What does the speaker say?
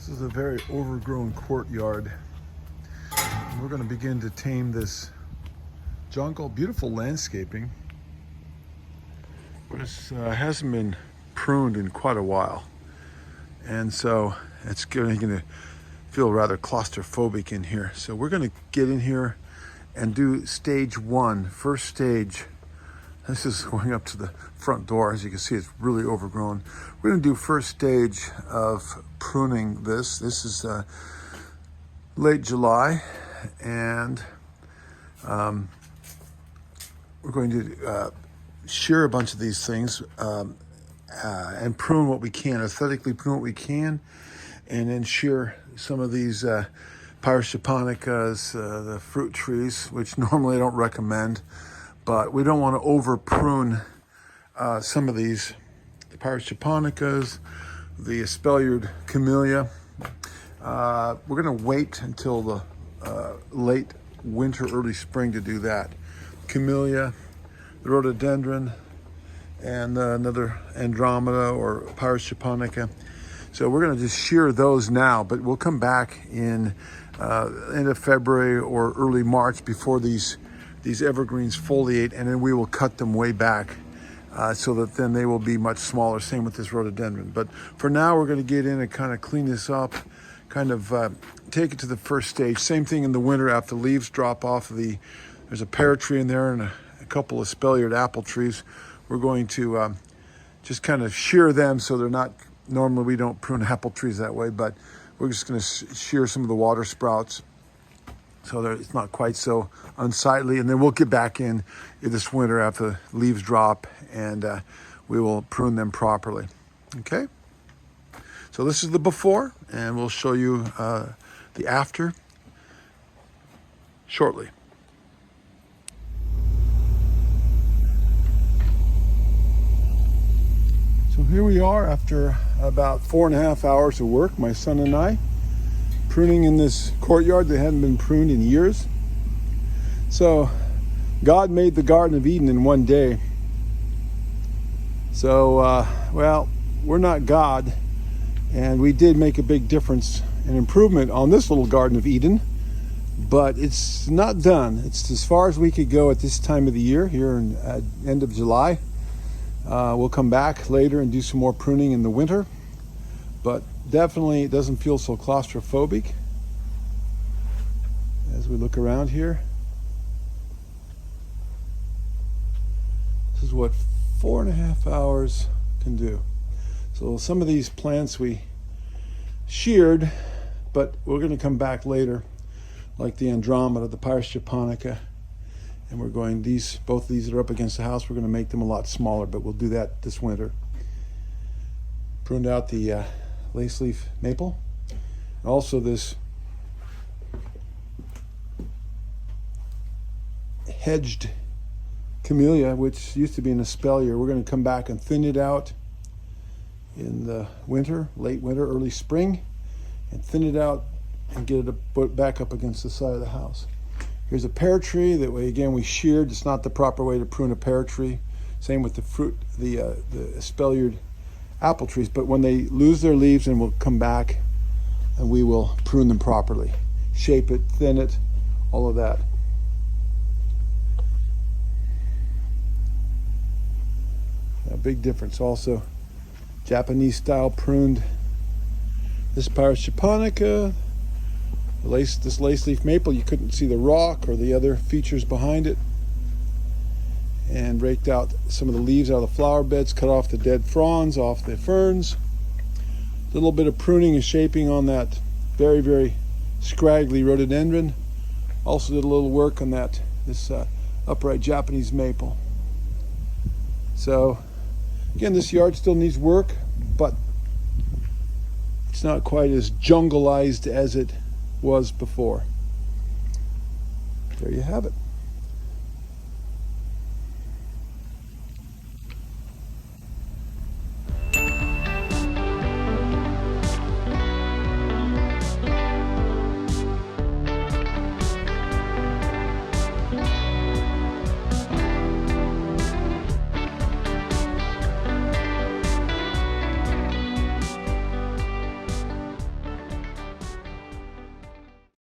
This is a very overgrown courtyard. We're going to begin to tame this jungle. Beautiful landscaping, but it hasn't been pruned in quite a while, and so it's going to feel rather claustrophobic in here. So we're going to get in here and do stage one, first stage. This is going up to the front door. As you can see, it's really overgrown. We're going to do first stage of pruning this. This is late July, and we're going to shear a bunch of these things and prune what we can, aesthetically prune what we can, and then shear some of these Pyrus japonicas, the fruit trees, which normally I don't recommend. But we don't want to over prune some of these, the Pyrus japonicas, the espaliered camellia. We're going to wait until the late winter, early spring to do that. Camellia, the rhododendron, and another Andromeda or Pyrus japonica. So we're going to just shear those now, but we'll come back in end of February or early March before these evergreens foliate, and then we will cut them way back so that then they will be much smaller. Same with this rhododendron. But for now, we're going to get in and kind of clean this up, kind of take it to the first stage. Same thing in the winter after the leaves drop off of there's a pear tree in there and a couple of espaliered apple trees. We're going to just kind of shear them so they're not, normally we don't prune apple trees that way, but we're just going to shear some of the water sprouts so that it's not quite so unsightly. And then we'll get back in this winter after the leaves drop, and we will prune them properly. Okay? So this is the before, and we'll show you the after shortly. So here we are after about 4.5 hours of work, my son and I, pruning in this courtyard that hadn't been pruned in years. So God made the Garden of Eden in one day. So, well, we're not God, and we did make a big difference and improvement on this little Garden of Eden, but it's not done. It's as far as we could go at this time of the year, here in end of July. We'll come back later and do some more pruning in the winter, but definitely it doesn't feel so claustrophobic as we look around here. This is what 4.5 hours can do. So some of these plants we sheared, but we're going to come back later, like the Andromeda, the Pyrus japonica, and we're going, both of these that are up against the house, we're going to make them a lot smaller, but we'll do that this winter. Pruned out the lace leaf maple, and also this hedged camellia, which used to be an espalier. We're going to come back and thin it out in the winter, late winter, early spring, and thin it out and get it back up against the side of the house. Here's a pear tree that way, again, we sheared. It's not the proper way to prune a pear tree. Same with the fruit, the espaliered apple trees, but when they lose their leaves, then we'll come back and we will prune them properly, shape it, thin it, all of that. A big difference. Also, Japanese style pruned this Pyrus japonica, this lace leaf maple. You couldn't see the rock or the other features behind it, and raked out some of the leaves out of the flower beds, cut off the dead fronds off the ferns. A little bit of pruning and shaping on that very, very scraggly rhododendron. Also did a little work on this upright Japanese maple. So again, this yard still needs work, but it's not quite as junglized as it was before. There you have it.